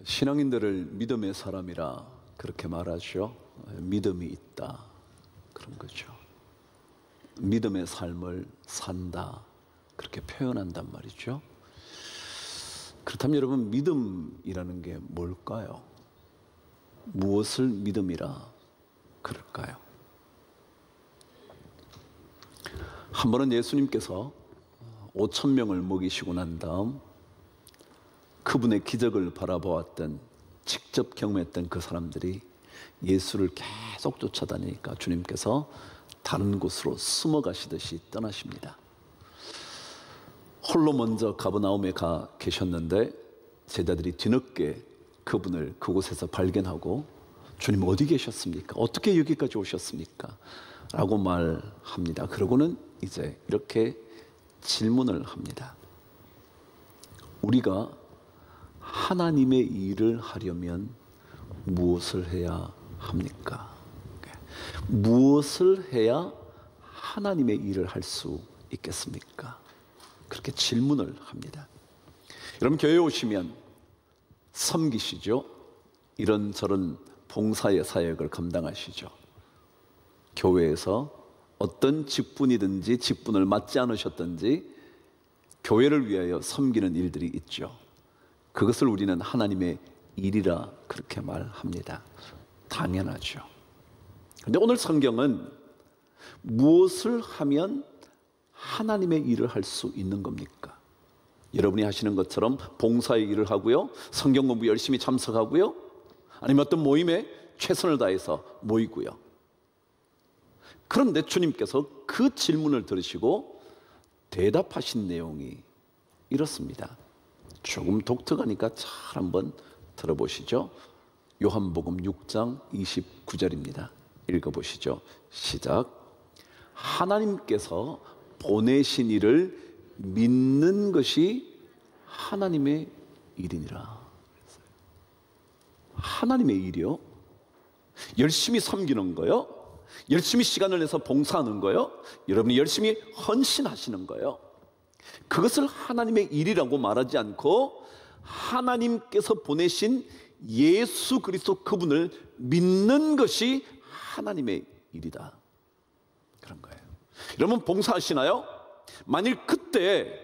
신앙인들을 믿음의 사람이라 그렇게 말하죠. 믿음이 있다, 그런 거죠. 믿음의 삶을 산다, 그렇게 표현한단 말이죠. 그렇다면 여러분, 믿음이라는 게 뭘까요? 무엇을 믿음이라 그럴까요? 한 번은 예수님께서 5,000명을 먹이시고 난 다음 그분의 기적을 바라보았던, 직접 경험했던 그 사람들이 예수를 계속 쫓아다니니까 주님께서 다른 곳으로 숨어 가시듯이 떠나십니다. 홀로 먼저 가버나움에 가 계셨는데 제자들이 뒤늦게 그분을 그곳에서 발견하고, 주님 어디 계셨습니까? 어떻게 여기까지 오셨습니까? 라고 말합니다. 그러고는 이제 이렇게 질문을 합니다. 우리가 하나님의 일을 하려면 무엇을 해야 합니까? 무엇을 해야 하나님의 일을 할 수 있겠습니까? 그렇게 질문을 합니다. 여러분, 교회에 오시면 섬기시죠? 이런저런 봉사의 사역을 감당하시죠. 교회에서 어떤 직분이든지 직분을 맡지 않으셨든지 교회를 위하여 섬기는 일들이 있죠. 그것을 우리는 하나님의 일이라 그렇게 말합니다. 당연하죠. 그런데 오늘 성경은 무엇을 하면 하나님의 일을 할 수 있는 겁니까? 여러분이 하시는 것처럼 봉사의 일을 하고요, 성경 공부 열심히 참석하고요, 아니면 어떤 모임에 최선을 다해서 모이고요. 그런데 주님께서 그 질문을 들으시고 대답하신 내용이 이렇습니다. 조금 독특하니까 잘 한번 들어보시죠. 요한복음 6장 29절입니다. 읽어보시죠. 시작. 하나님께서 보내신 이를 믿는 것이 하나님의 일이니라. 하나님의 일이요? 열심히 섬기는 거요? 열심히 시간을 내서 봉사하는 거요? 여러분이 열심히 헌신하시는 거요? 그것을 하나님의 일이라고 말하지 않고 하나님께서 보내신 예수 그리스도 그분을 믿는 것이 하나님의 일이다, 그런 거예요. 여러분, 봉사하시나요? 만일 그때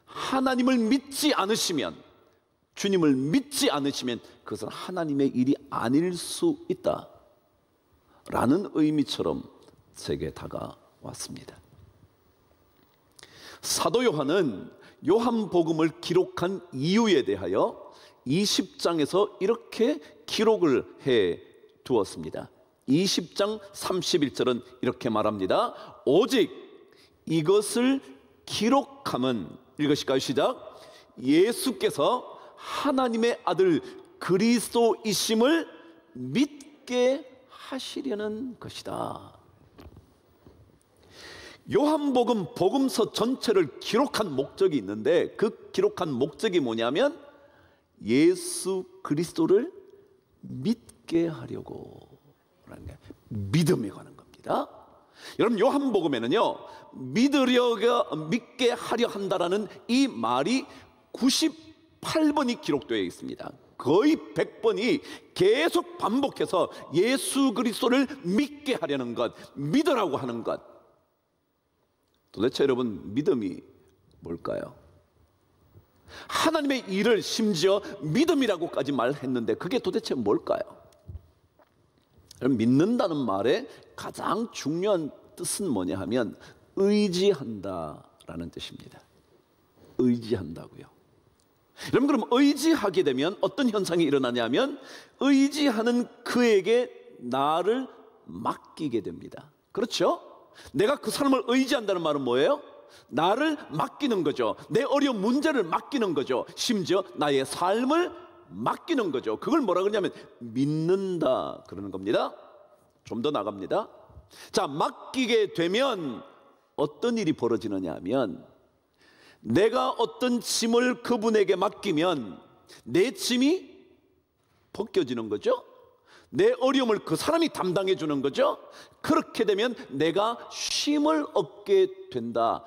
하나님을 믿지 않으시면, 주님을 믿지 않으시면 그것은 하나님의 일이 아닐 수 있다 라는 의미처럼 제게 다가왔습니다. 사도 요한은 요한복음을 기록한 이유에 대하여 20장에서 이렇게 기록을 해 두었습니다. 20장 31절은 이렇게 말합니다. 오직 이것을 기록함은, 읽으실까요? 시작. 예수께서 하나님의 아들 그리스도이심을 믿게 하시려는 것이다. 요한복음 복음서 전체를 기록한 목적이 있는데, 그 기록한 목적이 뭐냐면 예수 그리스도를 믿게 하려고 하는 게, 믿음에 관한 겁니다. 여러분, 요한복음에는요, 믿게 하려 한다라는 이 말이 98번이 기록되어 있습니다. 거의 100번이 계속 반복해서 예수 그리스도를 믿게 하려는 것, 믿으라고 하는 것. 도대체 여러분, 믿음이 뭘까요? 하나님의 일을 심지어 믿음이라고까지 말했는데 그게 도대체 뭘까요? 믿는다는 말의 가장 중요한 뜻은 뭐냐 하면 의지한다라는 뜻입니다. 의지한다고요. 여러분, 그럼 의지하게 되면 어떤 현상이 일어나냐면 의지하는 그에게 나를 맡기게 됩니다. 그렇죠? 내가 그 사람을 의지한다는 말은 뭐예요? 나를 맡기는 거죠. 내 어려운 문제를 맡기는 거죠. 심지어 나의 삶을 맡기는 거죠. 그걸 뭐라 그러냐면 믿는다 그러는 겁니다. 좀 더 나갑니다. 자, 맡기게 되면 어떤 일이 벌어지느냐 하면, 내가 어떤 짐을 그분에게 맡기면 내 짐이 벗겨지는 거죠. 내 어려움을 그 사람이 담당해 주는 거죠. 그렇게 되면 내가 쉼을 얻게 된다,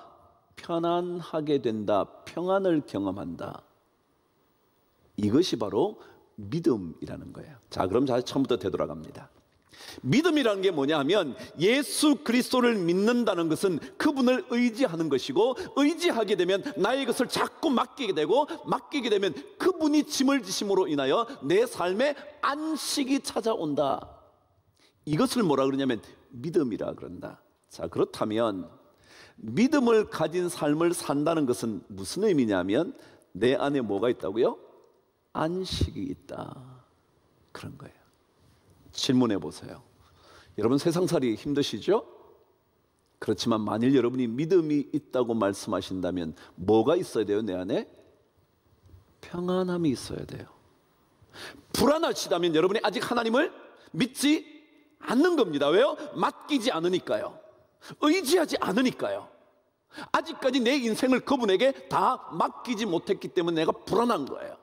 편안하게 된다, 평안을 경험한다. 이것이 바로 믿음이라는 거예요. 자, 그럼 다시 처음부터 되돌아갑니다. 믿음이라는 게 뭐냐 하면 예수 그리스도를 믿는다는 것은 그분을 의지하는 것이고, 의지하게 되면 나의 것을 자꾸 맡기게 되고, 맡기게 되면 그분이 짐을 지심으로 인하여 내 삶에 안식이 찾아온다. 이것을 뭐라 그러냐면 믿음이라 그런다. 자, 그렇다면 믿음을 가진 삶을 산다는 것은 무슨 의미냐면 내 안에 뭐가 있다고요? 안식이 있다, 그런 거예요. 질문해 보세요. 여러분 세상살이 힘드시죠? 그렇지만 만일 여러분이 믿음이 있다고 말씀하신다면 뭐가 있어야 돼요? 내 안에 평안함이 있어야 돼요. 불안하시다면 여러분이 아직 하나님을 믿지 않는 겁니다. 왜요? 맡기지 않으니까요. 의지하지 않으니까요. 아직까지 내 인생을 그분에게 다 맡기지 못했기 때문에 내가 불안한 거예요.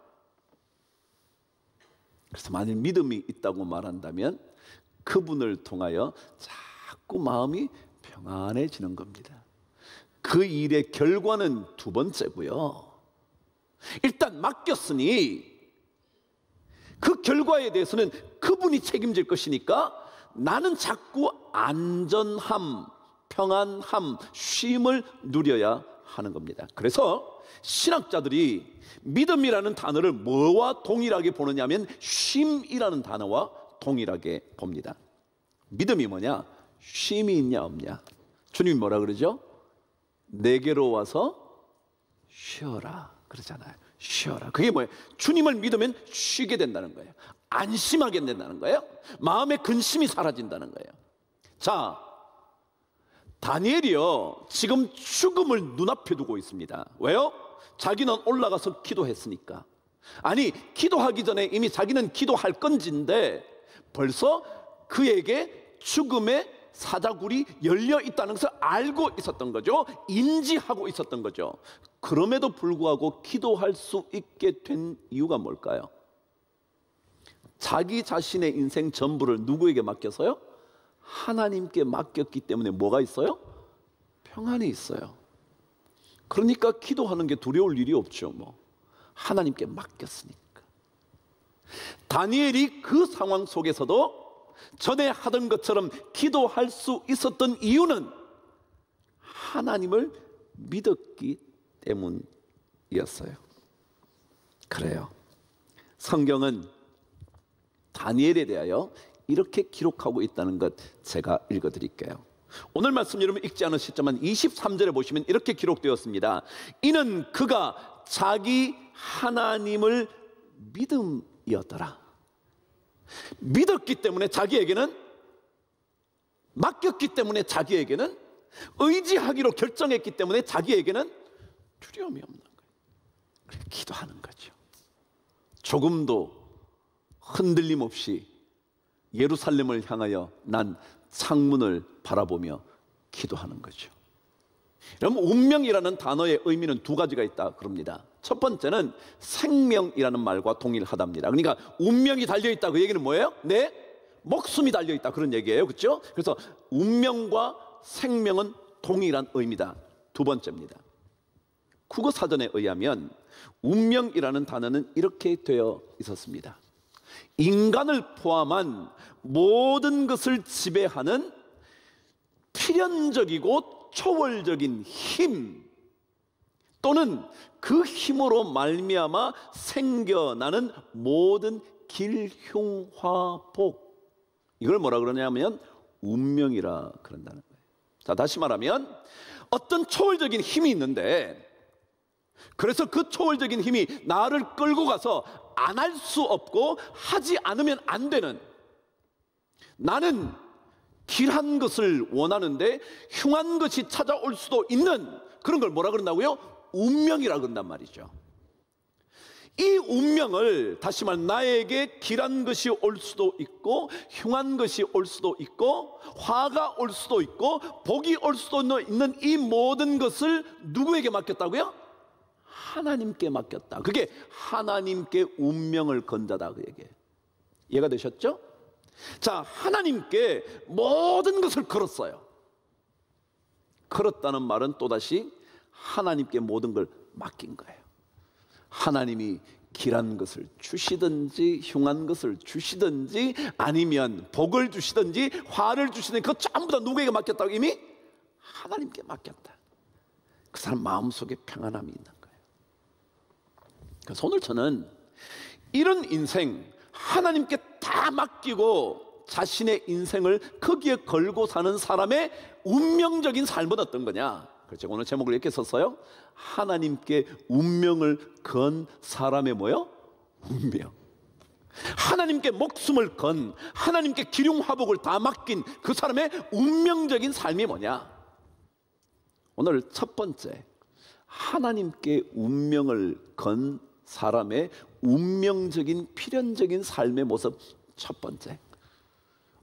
그래서 만일 믿음이 있다고 말한다면 그분을 통하여 자꾸 마음이 평안해지는 겁니다. 그 일의 결과는 두 번째고요. 일단 맡겼으니 그 결과에 대해서는 그분이 책임질 것이니까 나는 자꾸 안전함, 평안함, 쉼을 누려야 하는 겁니다. 그래서 신학자들이 믿음이라는 단어를 뭐와 동일하게 보느냐 하면 쉼이라는 단어와 동일하게 봅니다. 믿음이 뭐냐? 쉼이 있냐 없냐? 주님이 뭐라 그러죠? 내게로 와서 쉬어라 그러잖아요. 쉬어라. 그게 뭐예요? 주님을 믿으면 쉬게 된다는 거예요. 안심하게 된다는 거예요. 마음의 근심이 사라진다는 거예요. 자, 다니엘이요 지금 죽음을 눈앞에 두고 있습니다. 왜요? 자기는 올라가서 기도했으니까. 아니, 기도하기 전에 이미 자기는 기도할 건지인데 벌써 그에게 죽음의 사자굴이 열려 있다는 것을 알고 있었던 거죠. 인지하고 있었던 거죠. 그럼에도 불구하고 기도할 수 있게 된 이유가 뭘까요? 자기 자신의 인생 전부를 누구에게 맡겨서요? 하나님께 맡겼기 때문에 뭐가 있어요? 평안이 있어요. 그러니까 기도하는 게 두려울 일이 없죠. 하나님께 맡겼으니까. 다니엘이 그 상황 속에서도 전에 하던 것처럼 기도할 수 있었던 이유는 하나님을 믿었기 때문이었어요. 그래요. 성경은 다니엘에 대하여 이렇게 기록하고 있다는 것 제가 읽어드릴게요. 오늘 말씀 여러분 읽지 않으셨지만 23절에 보시면 이렇게 기록되었습니다. 이는 그가 자기 하나님을 믿음이었더라. 믿었기 때문에 자기에게는, 맡겼기 때문에 자기에게는, 의지하기로 결정했기 때문에 자기에게는 두려움이 없는 거예요. 그래서 기도하는 거죠. 조금도 흔들림 없이 예루살렘을 향하여 난 창문을 바라보며 기도하는 거죠. 여러분, 운명이라는 단어의 의미는 두 가지가 있다 그럽니다. 첫 번째는 생명이라는 말과 동일하답니다. 그러니까 운명이 달려있다, 그 얘기는 뭐예요? 내 목숨이 달려있다, 그런 얘기예요. 그렇죠? 그래서 운명과 생명은 동일한 의미다. 두 번째입니다. 국어사전에 의하면 운명이라는 단어는 이렇게 되어 있었습니다. 인간을 포함한 모든 것을 지배하는 필연적이고 초월적인 힘, 또는 그 힘으로 말미암아 생겨나는 모든 길흉화복, 이걸 뭐라 그러냐면 운명이라 그런다는 거예요. 자, 다시 말하면 어떤 초월적인 힘이 있는데, 그래서 그 초월적인 힘이 나를 끌고 가서 안 할 수 없고 하지 않으면 안 되는, 나는 길한 것을 원하는데 흉한 것이 찾아올 수도 있는 그런 걸 뭐라 그런다고요? 운명이라 그런단 말이죠. 이 운명을, 다시 말해 나에게 길한 것이 올 수도 있고 흉한 것이 올 수도 있고 화가 올 수도 있고 복이 올 수도 있는 이 모든 것을 누구에게 맡겼다고요? 하나님께 맡겼다. 그게 하나님께 운명을 건자다, 그 얘기예요. 이해가 되셨죠? 자, 하나님께 모든 것을 걸었어요. 걸었다는 말은 또다시 하나님께 모든 걸 맡긴 거예요. 하나님이 길한 것을 주시든지 흉한 것을 주시든지 아니면 복을 주시든지 화를 주시든지 그거 전부 다 누구에게 맡겼다고? 이미 하나님께 맡겼다. 그 사람 마음속에 평안함이 있는 거예요. 그래서 오늘 저는 이런 인생 하나님께 다 맡기고 자신의 인생을 거기에 걸고 사는 사람의 운명적인 삶은 어떤 거냐? 그렇죠. 오늘 제목을 이렇게 썼어요. 하나님께 운명을 건 사람의 뭐요? 운명. 하나님께 목숨을 건, 하나님께 기륭화복을 다 맡긴 그 사람의 운명적인 삶이 뭐냐? 오늘 첫 번째, 하나님께 운명을 건 사람의 운명적인 필연적인 삶의 모습 첫 번째.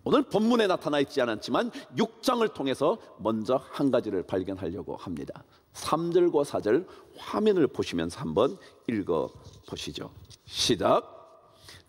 오늘 본문에 나타나 있지 않았지만 6장을 통해서 먼저 한 가지를 발견하려고 합니다. 3절과 4절 화면을 보시면서 한번 읽어보시죠. 시작.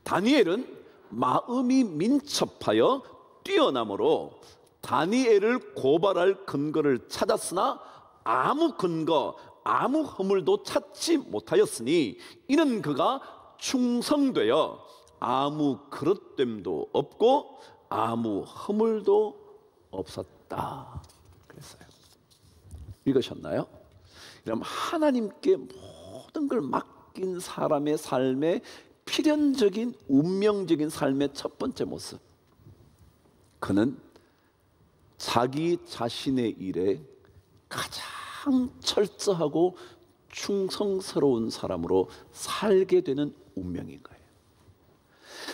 다니엘은 마음이 민첩하여 뛰어남으로 다니엘을 고발할 근거를 찾았으나 아무 근거, 아무 허물도 찾지 못하였으니 이는 그가 충성되어 아무 그릇됨도 없고 아무 허물도 없었다 그랬어요. 읽으셨나요? 그럼 하나님께 모든 걸 맡긴 사람의 삶의 필연적인 운명적인 삶의 첫 번째 모습, 그는 자기 자신의 일에 가장 철저하고 충성스러운 사람으로 살게 되는 운명인 거예요.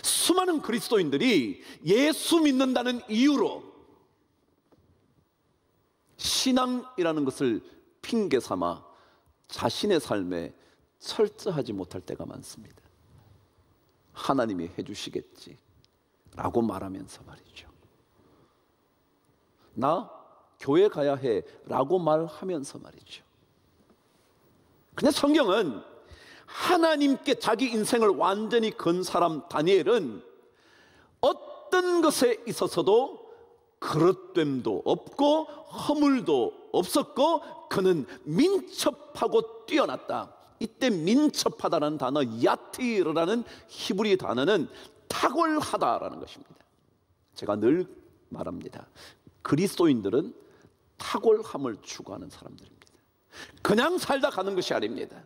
수많은 그리스도인들이 예수 믿는다는 이유로 신앙이라는 것을 핑계 삼아 자신의 삶에 철저하지 못할 때가 많습니다. 하나님이 해주시겠지 라고 말하면서 말이죠. 나 교회 가야 해 라고 말하면서 말이죠. 근데 성경은 하나님께 자기 인생을 완전히 건 사람 다니엘은 어떤 것에 있어서도 그릇됨도 없고 허물도 없었고 그는 민첩하고 뛰어났다. 이때 민첩하다는 단어 야티르라는 히브리 단어는 탁월하다라는 것입니다. 제가 늘 말합니다. 그리스도인들은 탁월함을 추구하는 사람들입니다. 그냥 살다 가는 것이 아닙니다.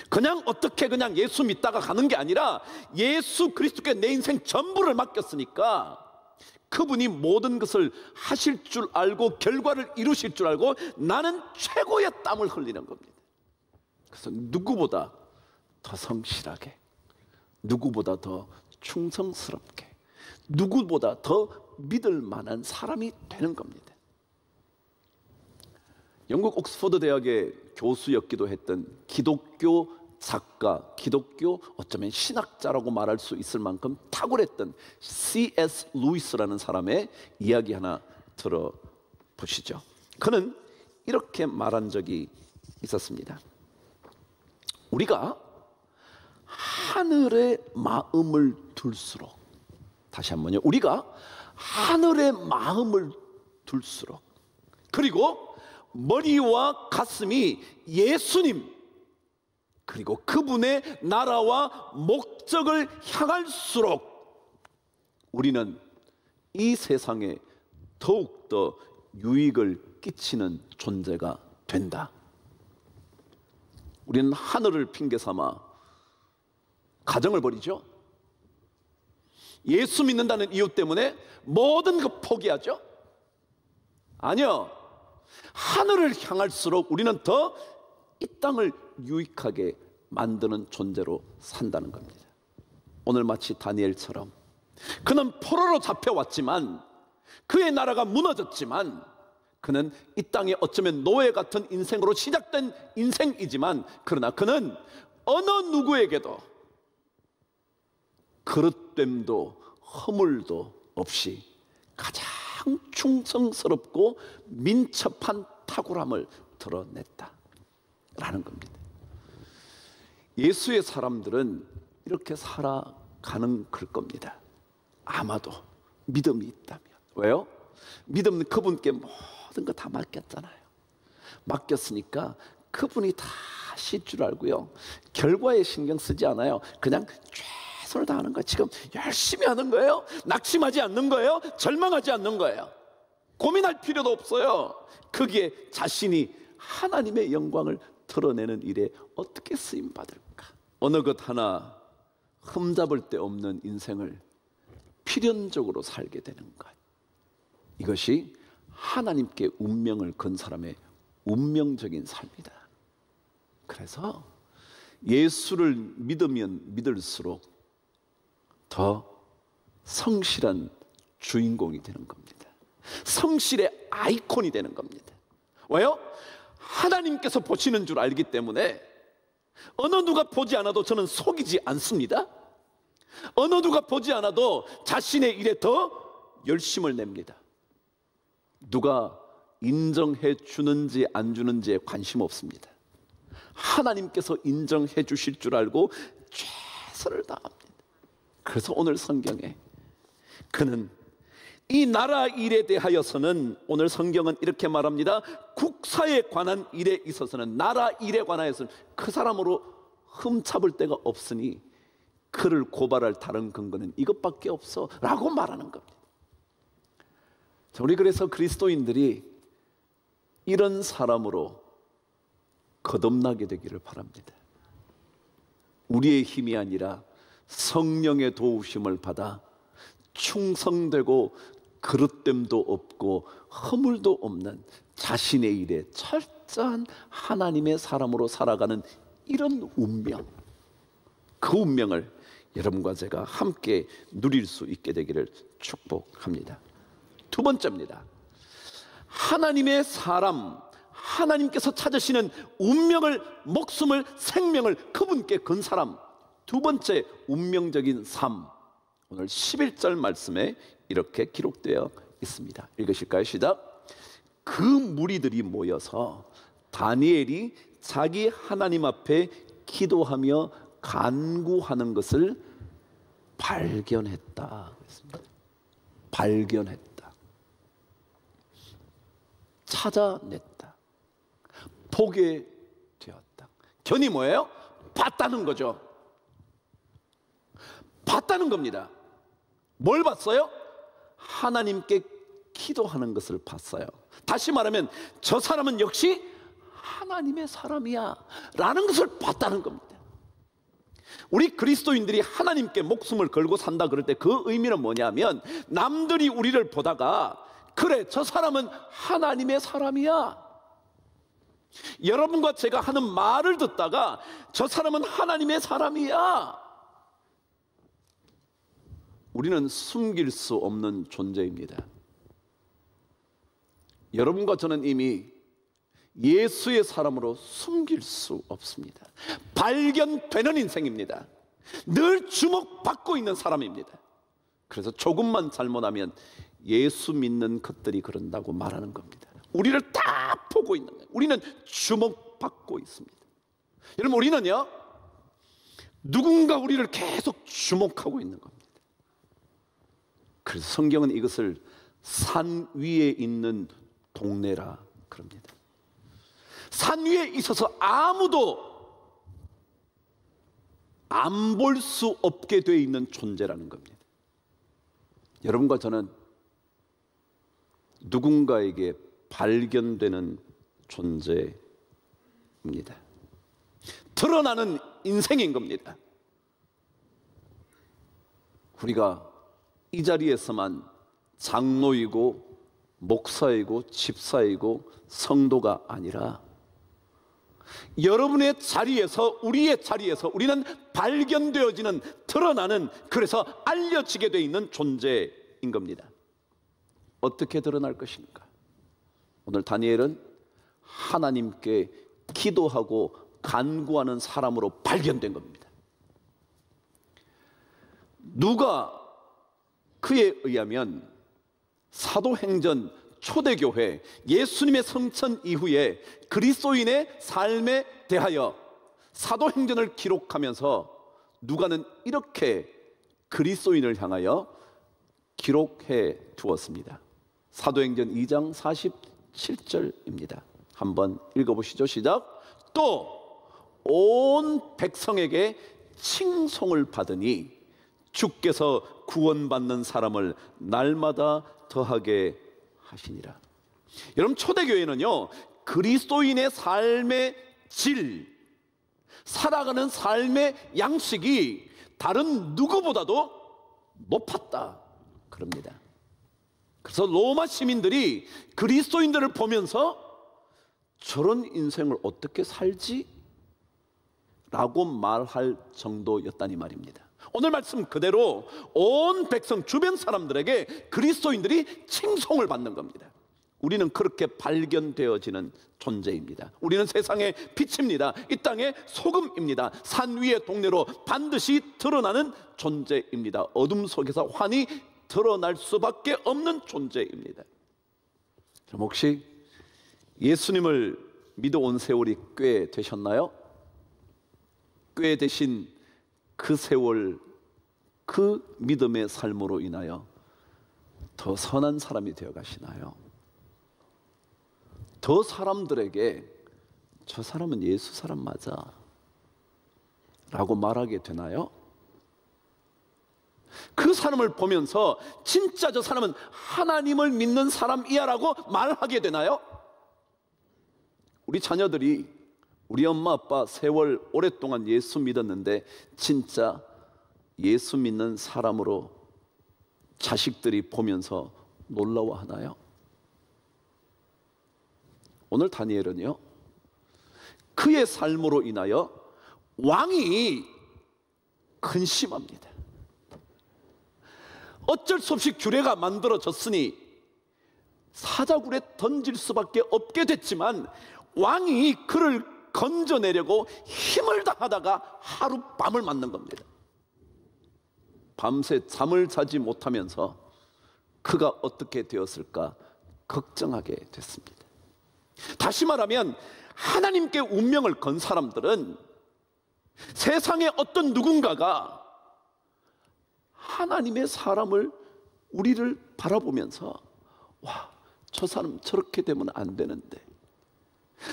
그냥 어떻게 그냥 예수 믿다가 가는 게 아니라 예수 그리스도께 내 인생 전부를 맡겼으니까 그분이 모든 것을 하실 줄 알고 결과를 이루실 줄 알고 나는 최고의 땀을 흘리는 겁니다. 그래서 누구보다 더 성실하게, 누구보다 더 충성스럽게, 누구보다 더 믿을 만한 사람이 되는 겁니다. 영국 옥스퍼드 대학의 교수였기도 했던 기독교 작가, 기독교 어쩌면 신학자라고 말할 수 있을 만큼 탁월했던 C.S. 루이스라는 사람의 이야기 하나 들어보시죠. 그는 이렇게 말한 적이 있었습니다. 우리가 하늘에 마음을 둘수록, 다시 한번요, 우리가 하늘에 마음을 둘수록, 그리고 머리와 가슴이 예수님 그리고 그분의 나라와 목적을 향할수록 우리는 이 세상에 더욱더 유익을 끼치는 존재가 된다. 우리는 하늘을 핑계 삼아 가정을 버리죠. 예수 믿는다는 이유 때문에 모든 거 포기하죠. 아니요. 하늘을 향할수록 우리는 더 이 땅을 유익하게 만드는 존재로 산다는 겁니다. 오늘 마치 다니엘처럼 그는 포로로 잡혀왔지만 그의 나라가 무너졌지만 그는 이 땅에 어쩌면 노예 같은 인생으로 시작된 인생이지만 그러나 그는 어느 누구에게도 그릇됨도 허물도 없이 가장 충성스럽고 민첩한 탁월함을 드러냈다라는 겁니다. 예수의 사람들은 이렇게 살아가는 걸 겁니다. 아마도 믿음이 있다면. 왜요? 믿음은 그분께 모든 거 다 맡겼잖아요. 맡겼으니까 그분이 다 하실 줄 알고요, 결과에 신경 쓰지 않아요. 그냥 최선을 다하는 거예요. 지금 열심히 하는 거예요. 낙심하지 않는 거예요. 절망하지 않는 거예요. 고민할 필요도 없어요. 거기에 자신이 하나님의 영광을 드러내는 일에 어떻게 쓰임받을까? 어느 것 하나 흠잡을 데 없는 인생을 필연적으로 살게 되는 것, 이것이 하나님께 운명을 건 사람의 운명적인 삶이다. 그래서 예수를 믿으면 믿을수록 더 성실한 주인공이 되는 겁니다. 성실의 아이콘이 되는 겁니다. 왜요? 하나님께서 보시는 줄 알기 때문에 어느 누가 보지 않아도 저는 속이지 않습니다. 어느 누가 보지 않아도 자신의 일에 더 열심을 냅니다. 누가 인정해 주는지 안 주는지에 관심 없습니다. 하나님께서 인정해 주실 줄 알고 최선을 다합니다. 그래서 오늘 성경에 그는 이 나라 일에 대하여서는, 오늘 성경은 이렇게 말합니다. 국사에 관한 일에 있어서는, 나라 일에 관하여서는 그 사람으로 흠잡을 데가 없으니 그를 고발할 다른 근거는 이것밖에 없어 라고 말하는 겁니다. 우리 그래서 그리스도인들이 이런 사람으로 거듭나게 되기를 바랍니다. 우리의 힘이 아니라 성령의 도우심을 받아 충성되고 그릇됨도 없고 허물도 없는 자신의 일에 철저한 하나님의 사람으로 살아가는 이런 운명, 그 운명을 여러분과 제가 함께 누릴 수 있게 되기를 축복합니다. 두 번째입니다. 하나님의 사람, 하나님께서 찾으시는 운명을, 목숨을, 생명을 그분께 건 사람, 두 번째 운명적인 삶, 오늘 11절 말씀에 이렇게 기록되어 있습니다. 읽으실까요? 시작. 그 무리들이 모여서 다니엘이 자기 하나님 앞에 기도하며 간구하는 것을 발견했다. 발견했다. 찾아냈다. 보게 되었다. 견이 뭐예요? 봤다는 거죠. 봤다는 겁니다. 뭘 봤어요? 하나님께 기도하는 것을 봤어요. 다시 말하면 저 사람은 역시 하나님의 사람이야 라는 것을 봤다는 겁니다. 우리 그리스도인들이 하나님께 목숨을 걸고 산다 그럴 때 그 의미는 뭐냐면, 남들이 우리를 보다가 그래 저 사람은 하나님의 사람이야, 여러분과 제가 하는 말을 듣다가 저 사람은 하나님의 사람이야, 우리는 숨길 수 없는 존재입니다. 여러분과 저는 이미 예수의 사람으로 숨길 수 없습니다. 발견되는 인생입니다. 늘 주목받고 있는 사람입니다. 그래서 조금만 잘못하면 예수 믿는 것들이 그런다고 말하는 겁니다. 우리를 다 보고 있는 거예요. 우리는 주목받고 있습니다. 여러분, 우리는요, 누군가 우리를 계속 주목하고 있는 겁니다. 그래서 성경은 이것을 산 위에 있는 동네라 그럽니다. 산 위에 있어서 아무도 안 볼 수 없게 되어 있는 존재라는 겁니다. 여러분과 저는 누군가에게 발견되는 존재입니다. 드러나는 인생인 겁니다. 우리가 이 자리에서만 장로이고 목사이고 집사이고 성도가 아니라 여러분의 자리에서, 우리의 자리에서 우리는 발견되어지는, 드러나는, 그래서 알려지게 되어 있는 존재인 겁니다. 어떻게 드러날 것인가? 오늘 다니엘은 하나님께 기도하고 간구하는 사람으로 발견된 겁니다. 누가 그에 의하면 사도행전 초대교회, 예수님의 성천 이후에 그리스도인의 삶에 대하여 사도행전을 기록하면서 누가는 이렇게 그리스도인을 향하여 기록해 두었습니다. 사도행전 2장 47절입니다. 한번 읽어보시죠. 시작. 또 온 백성에게 칭송을 받으니 주께서 구원받는 사람을 날마다 더하게 하시니라. 여러분, 초대교회는요, 그리스도인의 삶의 질, 살아가는 삶의 양식이 다른 누구보다도 높았다 그럽니다. 그래서 로마 시민들이 그리스도인들을 보면서 저런 인생을 어떻게 살지? 라고 말할 정도였다니 말입니다. 오늘 말씀 그대로 온 백성, 주변 사람들에게 그리스도인들이 칭송을 받는 겁니다. 우리는 그렇게 발견되어지는 존재입니다. 우리는 세상의 빛입니다. 이 땅의 소금입니다. 산 위의 동네로 반드시 드러나는 존재입니다. 어둠 속에서 환히 드러날 수밖에 없는 존재입니다. 그럼 혹시 예수님을 믿어온 세월이 꽤 되셨나요? 꽤 되신 그 세월, 그 믿음의 삶으로 인하여 더 선한 사람이 되어 가시나요? 더 사람들에게 저 사람은 예수 사람 맞아 라고 말하게 되나요? 그 사람을 보면서 진짜 저 사람은 하나님을 믿는 사람이야 라고 말하게 되나요? 우리 자녀들이 우리 엄마 아빠 세월 오랫동안 예수 믿었는데 진짜 예수 믿는 사람으로 자식들이 보면서 놀라워하나요? 오늘 다니엘은요, 그의 삶으로 인하여 왕이 근심합니다. 어쩔 수 없이 규례가 만들어졌으니 사자굴에 던질 수밖에 없게 됐지만 왕이 그를 건져내려고 힘을 다하다가 하룻밤을 맞는 겁니다. 밤새 잠을 자지 못하면서 그가 어떻게 되었을까 걱정하게 됐습니다. 다시 말하면 하나님께 운명을 건 사람들은 세상의 어떤 누군가가 하나님의 사람을, 우리를 바라보면서 와, 저 사람 저렇게 되면 안 되는데,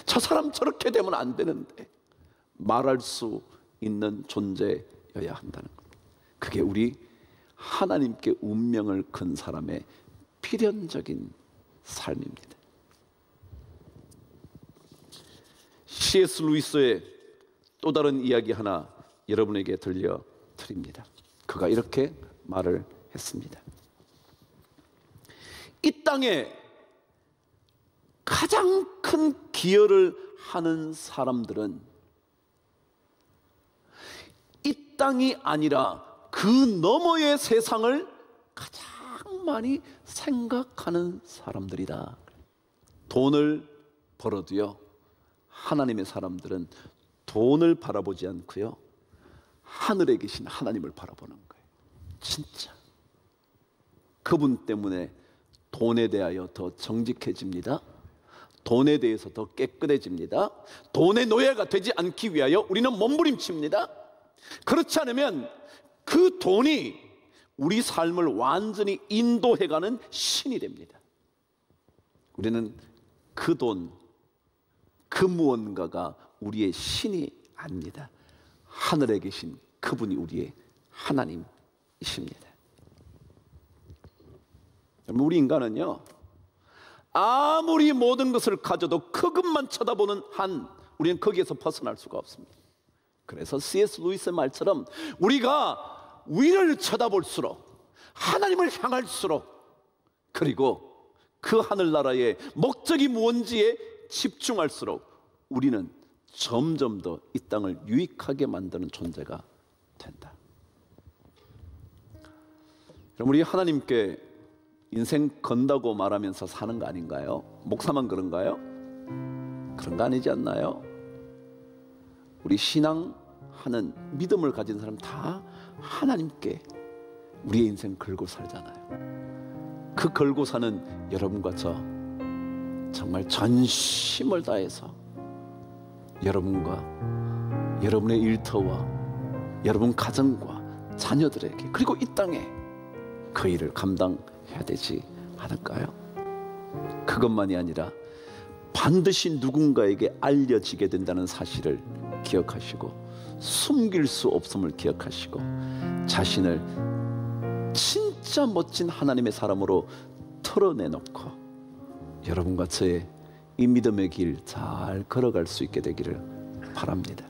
저 사람 저렇게 되면 안 되는데 말할 수 있는 존재여야 한다는 겁니다. 그게 우리 하나님께 운명을 건 사람의 필연적인 삶입니다. C.S. 루이스의 또 다른 이야기 하나 여러분에게 들려드립니다. 그가 이렇게 말을 했습니다. 이 땅에 가장 큰 기여를 하는 사람들은 이 땅이 아니라 그 너머의 세상을 가장 많이 생각하는 사람들이다. 돈을 벌어도요, 하나님의 사람들은 돈을 바라보지 않고요, 하늘에 계신 하나님을 바라보는 거예요. 진짜 그분 때문에 돈에 대하여 더 정직해집니다. 돈에 대해서 더 깨끗해집니다. 돈의 노예가 되지 않기 위하여 우리는 몸부림칩니다. 그렇지 않으면 그 돈이 우리 삶을 완전히 인도해가는 신이 됩니다. 우리는 그 돈, 그 무언가가 우리의 신이 아닙니다. 하늘에 계신 그분이 우리의 하나님이십니다. 우리 인간은요, 아무리 모든 것을 가져도 그것만 쳐다보는 한 우리는 거기에서 벗어날 수가 없습니다. 그래서 C.S. 루이스의 말처럼 우리가 위를 쳐다볼수록, 하나님을 향할수록, 그리고 그 하늘나라의 목적이 무언지에 집중할수록 우리는 점점 더 이 땅을 유익하게 만드는 존재가 된다. 그럼 우리 하나님께 인생 건다고 말하면서 사는 거 아닌가요? 목사만 그런가요? 그런 거 아니지 않나요? 우리 신앙하는 믿음을 가진 사람 다 하나님께 우리의 인생 걸고 살잖아요. 그 걸고 사는 여러분과 저 정말 전심을 다해서 여러분과 여러분의 일터와 여러분 가정과 자녀들에게, 그리고 이 땅에 그 일을 감당해야 되지 않을까요? 그것만이 아니라 반드시 누군가에게 알려지게 된다는 사실을 기억하시고, 숨길 수 없음을 기억하시고, 자신을 진짜 멋진 하나님의 사람으로 털어내놓고 여러분과 저의 이 믿음의 길 잘 걸어갈 수 있게 되기를 바랍니다.